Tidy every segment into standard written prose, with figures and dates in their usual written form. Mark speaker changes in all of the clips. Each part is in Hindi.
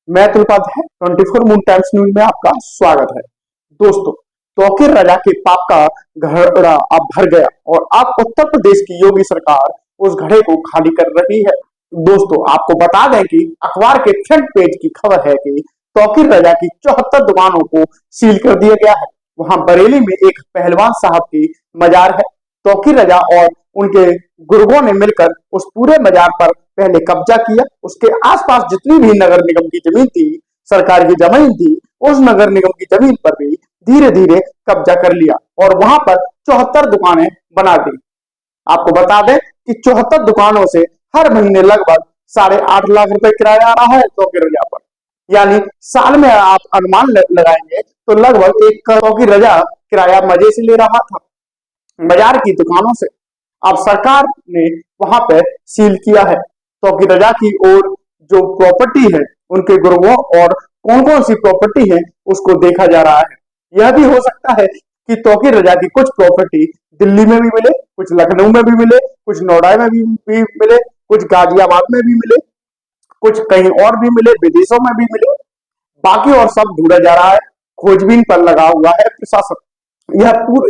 Speaker 1: मैं तुलपाद है 24 मून टाइम्स न्यूज में आपका स्वागत है। दोस्तों, तौकीर रजा के पाप का घड़ा अब भर गया और अब उत्तर प्रदेश की योगी सरकार उस घड़े को खाली कर रही है। दोस्तों, आपको बता दें कि अखबार के फ्रंट पेज की खबर है कि तौकीर रजा की 74 दुकानों को सील कर दिया गया है। वहां बरेली में एक पहलवान साहब की मजार है। तौकीर रजा और उनके गुर्गों ने मिलकर उस पूरे मजार पर पहले कब्जा किया। उसके आसपास जितनी भी नगर निगम की जमीन थी, सरकार की जमीन थी, उस नगर निगम की जमीन पर भी धीरे धीरे कब्जा कर लिया और वहां पर 74 दुकानें बना दी। आपको बता दें कि 74 दुकानों से हर महीने लगभग 8.5 लाख रुपए किराया आ रहा है तौकीर रजा पर। यानी साल में आप अनुमान लगाएंगे तो लगभग 1 करोड़ की रजा किराया मजे से ले रहा था बाजार की दुकानों से। अब सरकार ने वहां पे सील किया है। तौकीर रजा की और जो प्रॉपर्टी है, उनके गुर्गों और कौन कौन सी प्रॉपर्टी है उसको देखा जा रहा है। यह भी हो सकता है कि तौकीर रजा की कुछ प्रॉपर्टी दिल्ली में भी मिले, कुछ लखनऊ में भी मिले, कुछ नोएडा में भी मिले, कुछ गाजियाबाद में भी मिले, कुछ कहीं और भी मिले, विदेशों में भी मिले। बाकी और सब ढूंढा जा रहा है। खोजबीन पर लगा हुआ है प्रशासन।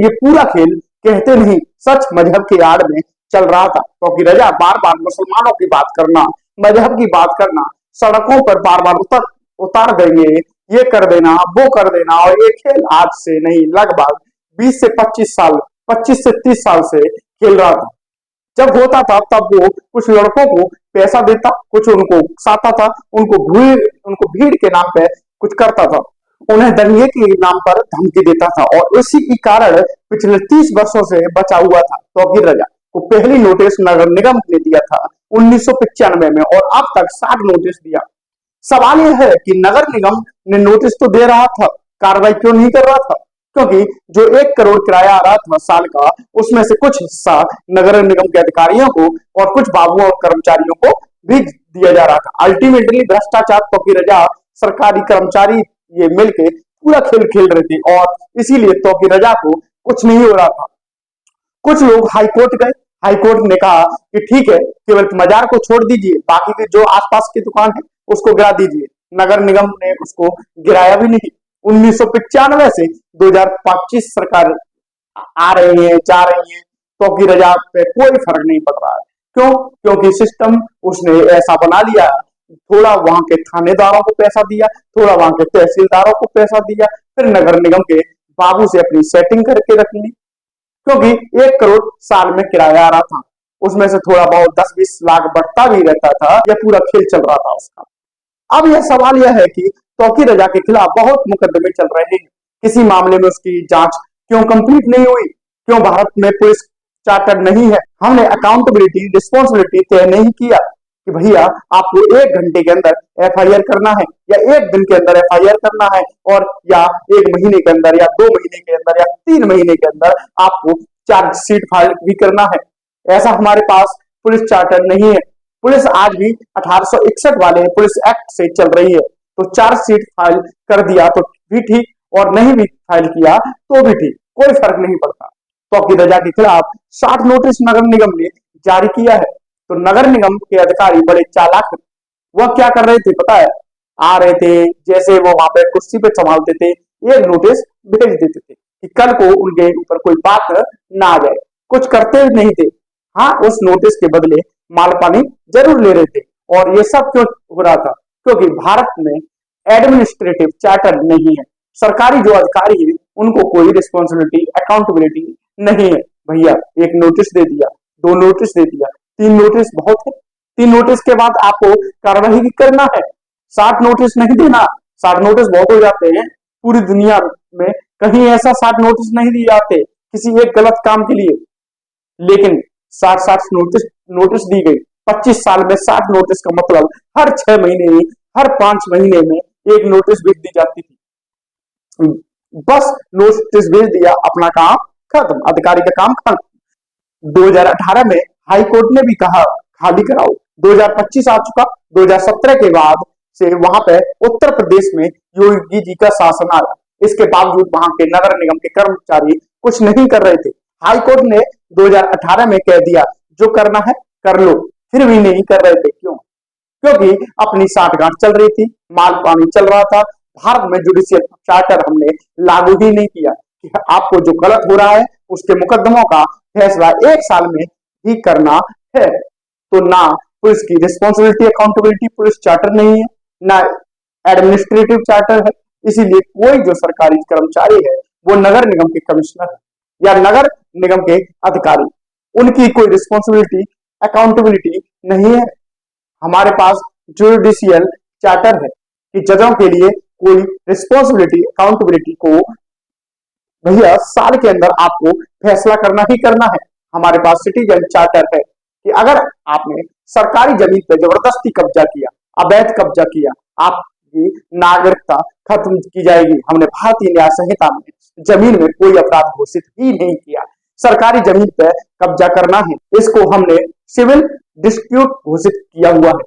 Speaker 1: ये पूरा खेल कहते नहीं सच मजहब की आड़ में चल रहा था। तौकीर रजा बार बार मुसलमानों की बात करना, मजहब की बात करना, सड़कों पर बार बार उतार देंगे, ये कर देना, वो कर देना। और ये खेल आज से नहीं, लगभग 20 से 25 साल, 25 से 30 साल से खेल रहा था। जब होता था तब वो कुछ लड़कों को पैसा देता, कुछ उनको उकसाता था, उनको भीड़ के नाम पे कुछ करता था, उन्हें दंगे के नाम पर धमकी देता था और इसी के कारण पिछले 30 वर्षों से बचा हुआ था। तौकीर रजा को पहली नोटिस नगर निगम ने दिया था 1995 में और अब तक 60 नोटिस दिया। सवाल यह है कि नगर निगम ने नोटिस तो दे रहा था, कार्रवाई क्यों नहीं कर रहा था? क्योंकि जो 1 करोड़ किराया आ रहा था साल का, उसमें से कुछ हिस्सा नगर निगम के अधिकारियों को और कुछ बाबुओं और कर्मचारियों को भी दिया जा रहा था। अल्टीमेटली भ्रष्टाचार, तौकीर रजा, सरकारी कर्मचारी ये मिलके पूरा खेल खेल रहे थे और इसीलिए तौकीर रजा को कुछ नहीं हो रहा था। कुछ लोग हाई कोर्ट गए। हाई कोर्ट ने कहा कि ठीक है, केवल मजार को छोड़ दीजिए, बाकी के जो आसपास की दुकान है उसको गिरा दीजिए। नगर निगम ने उसको गिराया भी नहीं। 1995 से 2025 सरकार आ रही है, जा रही है, तौकीर रजा पे कोई फर्क नहीं पड़ रहा है। क्यों? क्योंकि सिस्टम उसने ऐसा बना लिया। थोड़ा वहां के थानेदारों को पैसा दिया, थोड़ा वहां के तहसीलदारों को पैसा दिया, फिर नगर निगम के बाबू से अपनी सेटिंग करके रख ली। क्योंकि 1 करोड़ साल में किराया आ रहा था, उसमें से थोड़ा बहुत 10-20 लाख बढ़ता भी रहता था। यह पूरा खेल चल रहा था उसका। अब यह सवाल यह है कि तौकीर रजा के खिलाफ बहुत मुकदमे चल रहे हैं। किसी मामले में उसकी जांच क्यों कंप्लीट नहीं हुई? क्यों भारत में पुलिस चार्टर नहीं है? हमने अकाउंटेबिलिटी, रिस्पॉन्सिबिलिटी तय नहीं किया कि भैया आपको 1 घंटे के अंदर एफआईआर करना है या 1 दिन के अंदर एफआईआर करना है और या 1 महीने के अंदर या 2 महीने के अंदर या 3 महीने के अंदर आपको चार्जशीट फाइल भी करना है। ऐसा हमारे पास पुलिस चार्टर नहीं है। पुलिस आज भी 1861 वाले पुलिस एक्ट से चल रही है। तो चार्जशीट फाइल कर दिया तो भी ठीक और नहीं भी फाइल किया तो भी ठीक, कोई फर्क नहीं पड़ता। तौकीर रजा के खिलाफ 60 नोटिस नगर निगम ने जारी किया है। तो नगर निगम के अधिकारी बड़े चालाक हैं। वह क्या कर रहे थे पता है? आ रहे थे, जैसे वो वहां पे कुर्सी पे संभालते थे, एक नोटिस भेज देते थे कि कल को उनके ऊपर कोई बात ना आ जाए। कुछ करते नहीं थे। हाँ, उस नोटिस के बदले माल पानी जरूर ले रहे थे। और ये सब क्यों हो रहा था? क्योंकि भारत में एडमिनिस्ट्रेटिव चार्टर नहीं है। सरकारी जो अधिकारी है उनको कोई रिस्पॉन्सिबिलिटी, अकाउंटेबिलिटी नहीं है। भैया, 1 नोटिस दे दिया, 2 नोटिस दे दिया, 3 नोटिस बहुत है। 3 नोटिस के बाद आपको कार्रवाई करना है। 60 नोटिस नहीं देना। 60 नोटिस बहुत हो जाते हैं। पूरी दुनिया में कहीं ऐसा 60 नोटिस नहीं दिए जाते किसी एक गलत काम के लिए। लेकिन 60 नोटिस नोटिस दी गई। 25 साल में 60 नोटिस का मतलब हर 6 महीने में, हर 5 महीने में 1 नोटिस भेज दी जाती थी। बस नोटिस भेज दिया, अपना काम खत्म, अधिकारी का काम खत्म। 2018 में हाई कोर्ट ने भी कहा खाली कराओ। 2025 आ चुका। 2017 के बाद से वहां पे उत्तर प्रदेश में योगी जी का शासन आया। इसके बावजूद वहां के नगर निगम के कर्मचारी कुछ नहीं कर रहे थे। हाई कोर्ट ने 2018 में कह दिया जो करना है कर लो, फिर भी नहीं कर रहे थे। क्यों? क्योंकि अपनी साठगांठ चल रही थी, माल पानी चल रहा था। भारत में जुडिशियल चार्टर हमने लागू ही नहीं किया कि आपको जो गलत हो रहा है उसके मुकदमों का फैसला 1 साल में ही करना है। तो ना पुलिस की रिस्पॉन्सिबिलिटी अकाउंटेबिलिटी पुलिस चार्टर नहीं है, ना एडमिनिस्ट्रेटिव चार्टर है। इसीलिए कोई जो सरकारी कर्मचारी है वो नगर निगम के कमिश्नर या नगर निगम के अधिकारी, उनकी कोई रिस्पॉन्सिबिलिटी अकाउंटेबिलिटी नहीं है। हमारे पास जुडिशियल चार्टर है कि जजों के लिए कोई रिस्पॉन्सिबिलिटी अकाउंटेबिलिटी को भैया साल के अंदर आपको फैसला करना ही करना है। हमारे पास सिटीजन चार्टर है कि अगर आपने सरकारी जमीन पर जबरदस्ती कब्जा किया, अवैध कब्जा किया, आपकी नागरिकता खत्म की जाएगी। हमने भारतीय न्याय संहिता में जमीन में कोई अपराध घोषित ही नहीं किया। सरकारी जमीन पर कब्जा करना है, इसको हमने सिविल डिस्प्यूट घोषित किया हुआ है।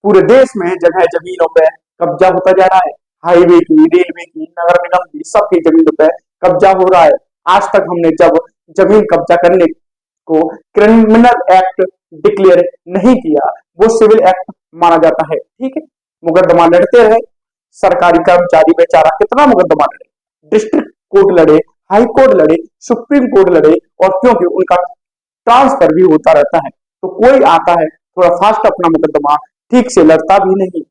Speaker 1: पूरे देश में जगह जमीनों पर कब्जा होता जा रहा है, हाईवे की, रेलवे की, नगर निगम की, सबकी जमीनों पर कब्जा हो रहा है। आज तक हमने जब जमीन कब्जा करने को क्रिमिनल एक्ट डिक्लेयर नहीं किया, वो सिविल एक्ट माना जाता है। ठीक है, मुकदमा लड़ते रहे सरकारी कर्मचारी बेचारा, कितना मुकदमा लड़े, डिस्ट्रिक्ट कोर्ट लड़े, हाई कोर्ट लड़े, सुप्रीम कोर्ट लड़े, और क्योंकि उनका ट्रांसफर भी होता रहता है तो कोई आता है थोड़ा फास्ट अपना मुकदमा ठीक से लड़ता भी नहीं,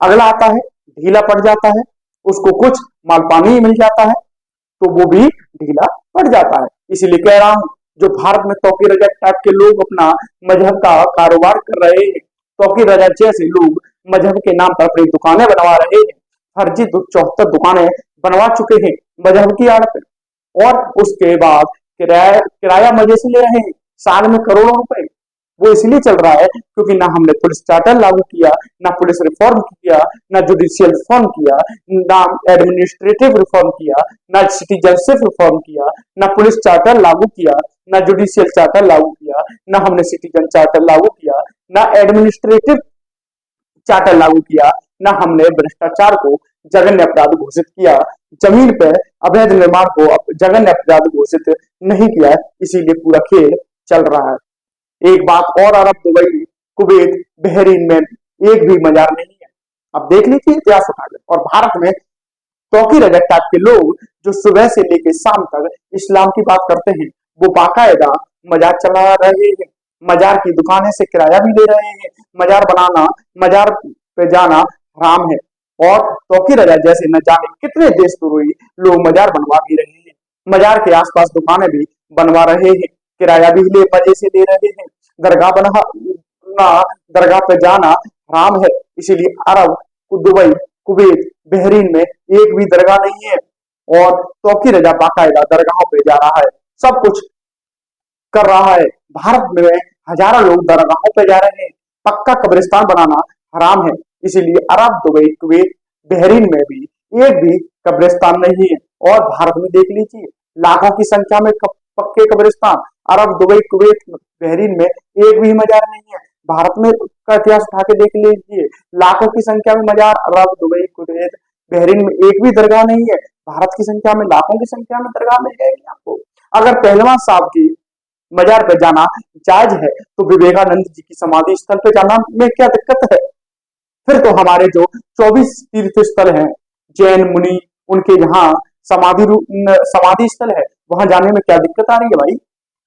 Speaker 1: अगला आता है ढीला पड़ जाता है, उसको कुछ माल पानी मिल जाता है तो वो भी ढीला पड़ जाता है। इसीलिए कह रहा हूं, जो भारत में तौकीर रजा टाइप के लोग अपना मजहब का कारोबार कर रहे हैं, तौकीर रजा जैसे लोग मजहब के नाम पर अपनी दुकानें बनवा रहे हैं, फर्जी 74 दुकानें बनवा चुके हैं मजहब की आड़ पे, और उसके बाद किराया मजे से ले रहे हैं साल में करोड़ों रुपए। वो इसलिए चल रहा है क्योंकि ना हमने पुलिस चार्टर लागू किया, ना पुलिस रिफॉर्म किया, ना जुडिशियल रिफॉर्म किया, ना एडमिनिस्ट्रेटिव रिफॉर्म किया, ना सिटीजनशिप रिफॉर्म किया, ना पुलिस चार्टर लागू किया, ना जुडिशियल चार्टर लागू किया, ना हमने सिटीजन चार्टर लागू किया, ना एडमिनिस्ट्रेटिव चार्टर लागू किया, ना हमने भ्रष्टाचार को जघन्य अपराध घोषित किया, जमीन पर अवैध निर्माण को जघन्य अपराध घोषित नहीं किया। इसीलिए पूरा खेल चल रहा है। एक बात और, अरब, दुबई, कुवैत, बहरीन में एक भी मजार नहीं है। अब देख लीजिए इतिहास उठाकर। और भारत में तौकीर रजा टाइप के लोग जो सुबह से लेकर शाम तक इस्लाम की बात करते हैं, वो बाकायदा मजार चला रहे हैं, मजार की दुकानें से किराया भी ले रहे हैं। मजार बनाना, मजार पे जाना हराम है, और तौकीर रजा जैसे न जाने कितने देशद्रोही लोग मजार बनवा भी रहे हैं, मजार के आसपास दुकानें भी बनवा रहे हैं, किराया भी ले मजे से दे रहे हैं। दरगाह बना, दरगाह पे जाना हराम है। इसीलिए अरब, दुबई, कुवैत, बहरीन में एक भी दरगाह नहीं है, और तौकीर रजा बाकायदा दरगाहों पे जा रहा है, सब कुछ कर रहा है। भारत में हजारों लोग दरगाहों पे जा रहे हैं। पक्का कब्रिस्तान बनाना हराम है। इसीलिए अरब, दुबई, कुवैत, बहरीन में भी एक भी कब्रिस्तान नहीं है। और भारत में देख लीजिए लाखों की संख्या में पक्के कब्रिस्तान, अरब, दुबई, कुवैत, बहरीन में एक भी मजार नहीं है। भारत में का इतिहास उठा के देख लीजिए, लाखों की संख्या में मजार, अरब, दुबई, कुवैत, बहरीन में एक भी दरगाह नहीं है। भारत की संख्या में, लाखों की संख्या में दरगाह मिल जाएगी आपको। अगर पहलवान साहब की मजार पे जाना जायज है तो विवेकानंद जी की समाधि स्थल पे जाना में क्या दिक्कत है? फिर तो हमारे जो 24 तीर्थ स्थल हैं, जैन मुनि उनके यहाँ समाधि स्थल है, वहां जाने में क्या दिक्कत आ रही है भाई?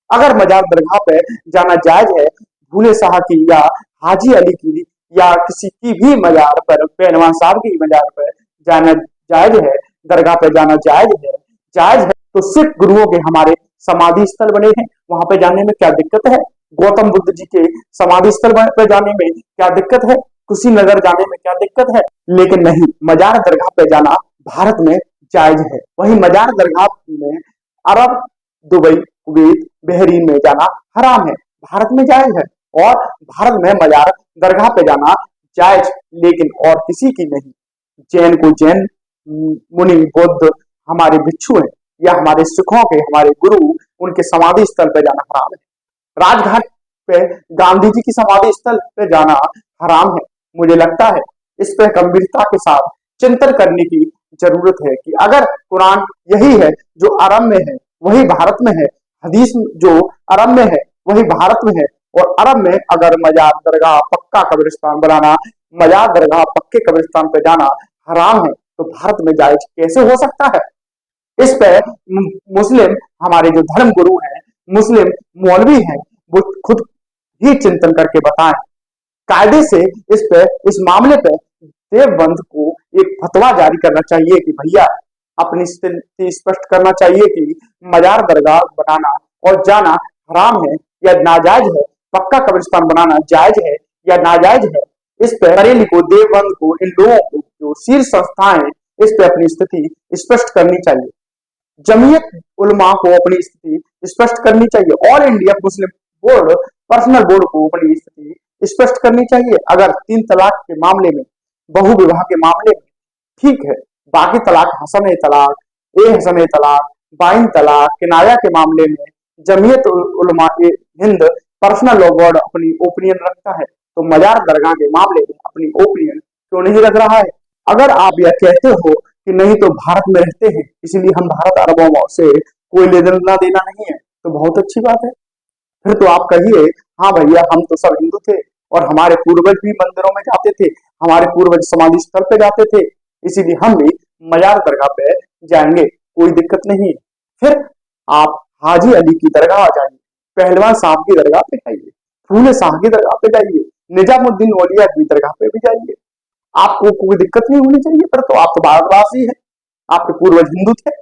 Speaker 1: अगर मजार दरगाह पे जाना जायज है, भूले शाह की या हाजी अली की या किसी की भी मजार पर, पहलवान साहब की मजार पर जाना जायज है, दरगाह पे जाना जायज है तो सिख गुरुओं के हमारे समाधि स्थल बने हैं, वहां पे जाने में क्या दिक्कत है? गौतम बुद्ध जी के समाधि स्थल पे जाने में क्या दिक्कत है? कुशीनगर जाने में क्या दिक्कत है? लेकिन नहीं, मजार दरगाह पे जाना भारत में जायज है। वहीं मजार दरगाह में अरब, दुबई, कुवैत, बहरीन में जाना हराम है, भारत में जायज है। और भारत में मजार दरगाह पे जाना जायज, लेकिन और किसी की नहीं। जैन को जैन मुनि, बुद्ध हमारे भिक्षु हैं, या हमारे सिखों के हमारे गुरु, उनके समाधि स्थल पे जाना हराम है। राजघाट पे गांधी जी की समाधि स्थल पे जाना हराम है। मुझे लगता है इस पे गंभीरता के साथ चिंतन करने की जरूरत है कि अगर कुरान यही है जो अरब में है वही भारत में है, हदीस जो अरब में है वही भारत में है, और अरब में अगर मजार दरगाह पक्का कब्रिस्तान बनाना, मजार दरगाह पक्के कब्रिस्तान पे जाना हराम है, तो भारत में जायज कैसे हो सकता है? इस पे मुस्लिम हमारे जो धर्म गुरु हैं, मुस्लिम मौलवी हैं, वो खुद ही चिंतन करके बताएं। कायदे से इस मामले पे देवबंद को एक फतवा जारी करना चाहिए कि भैया अपनी स्थिति स्पष्ट करना चाहिए कि मजार दरगाह बनाना और जाना हराम है या नाजायज है, पक्का कब्रिस्तान बनाना जायज है या नाजायज है। इस पे बरेली को, देवबंद को, इन लोगों को, जो शीर्ष संस्थाएं, इस पे अपनी स्थिति स्पष्ट करनी चाहिए। जमीयत उलमा को अपनी स्थिति स्पष्ट करनी चाहिए। All India Muslim board, personal board को अपनी स्थिति स्पष्ट करनी चाहिए। अगर 3 तलाक के मामले में, बहु विवाह के मामले में ठीक है, बाकी तलाक, हसन तलाक, हसन तलाक, बाइन तलाक, किनाया के मामले में Jamiat Ulama Hind, personal law board अपनी ओपिनियन रखता है, तो मजार दरगाह के मामले में अपनी ओपिनियन क्यों नहीं रख रहा है? अगर आप यह कहते हो कि नहीं तो भारत में रहते हैं इसलिए हम भारत अरबों से कोई लेना देना नहीं है, तो बहुत अच्छी बात है। फिर तो आप कहिए हाँ भैया हम तो सब हिंदू थे और हमारे पूर्वज भी मंदिरों में जाते थे, हमारे पूर्वज समाधि स्थल पे जाते थे, इसीलिए हम भी मजार दरगाह पे जाएंगे, कोई दिक्कत नहीं। फिर आप हाजी अली की दरगाह जाइए, पहलवान साहब की दरगाह पे जाइए, फूले शाह की दरगाह पे जाइए, निजामुद्दीन औलिया की दरगाह पे भी जाइए, आपको कोई दिक्कत नहीं होनी चाहिए। फिर तो आप तो भारतवासी है, आपके पूर्वज हिंदू थे।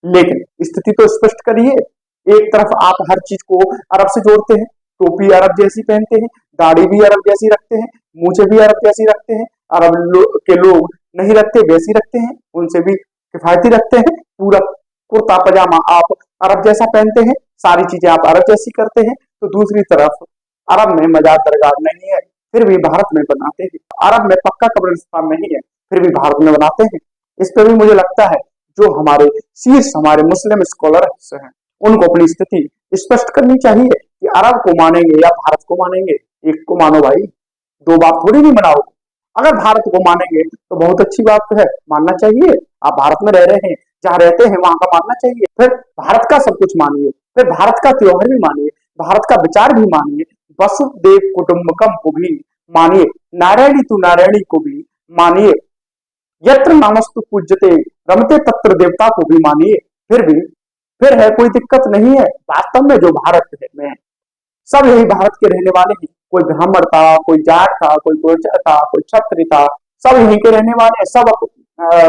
Speaker 1: लेकिन स्थिति तो स्पष्ट करिए। एक तरफ आप हर चीज को अरब से जोड़ते हैं, टोपी अरब जैसी पहनते हैं, दाढ़ी भी अरब जैसी रखते हैं, मूछें भी अरब जैसी रखते हैं, अरब के लोग नहीं रखते वैसी रखते हैं, उनसे भी किफायती रखते हैं, पूरा कुर्ता पजामा आप अरब जैसा पहनते हैं, सारी चीजें आप अरब जैसी करते हैं। तो दूसरी तरफ अरब में मजार दरगाह नहीं है, फिर भी भारत में बनाते हैं। अरब में पक्का कब्रिस्तान नहीं है, फिर भी भारत में बनाते हैं। इस पर भी मुझे लगता है जो हमारे शीर्ष, हमारे मुस्लिम स्कॉलर्स हैं, उनको अपनी स्थिति स्पष्ट करनी चाहिए कि अरब को मानेंगे या भारत को मानेंगे। एक को मानो भाई, 2 बात थोड़ी नहीं बनाओ। अगर भारत को मानेंगे तो बहुत अच्छी बात है, मानना चाहिए। आप भारत में रह रहे हैं, जहाँ रहते हैं वहां का मानना चाहिए। फिर भारत का सब कुछ मानिए, फिर भारत का त्योहार भी मानिए, भारत का विचार भी मानिए, वसुदेव कुटुंबकम को भी मानिए, नारायणी तू नारायणी को भी मानिए, यत्र नामस्तु पूज्यते रमते तत्र देवता को भी मानिए। फिर है कोई दिक्कत नहीं है। वास्तव में जो भारत में सब यही भारत के रहने वाले हैं। कोई ब्राह्मण था, कोई जाट था, कोई गुर्जर था, कोई क्षत्रिय था, सब यहीं के रहने वाले हैं।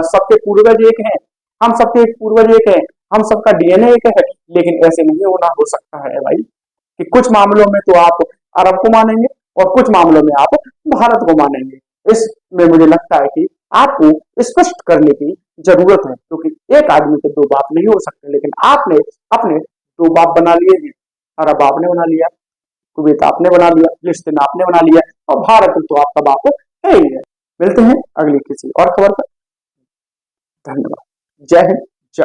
Speaker 1: सबके पूर्वज एक हैं, हम सबके पूर्वज एक हैं, हम सबका डीएनए एक है। लेकिन ऐसे नहीं होना हो सकता है भाई कि कुछ मामलों में तो आप अरब को मानेंगे और कुछ मामलों में आप भारत को मानेंगे। इसमें मुझे लगता है कि आपको स्पष्ट करने की जरूरत है, क्योंकि एक आदमी के 2 बाप नहीं हो सकते। लेकिन आपने अपने 2 बाप बना लिए हैं। अरब आपने बना लिया, कुवैत आपने बना लिया, फिलिस्तीन आपने बना लिया, और भारत तो आपका बाप है ही है। मिलते हैं अगली किसी और खबर पर। धन्यवाद। जय हिंद, जय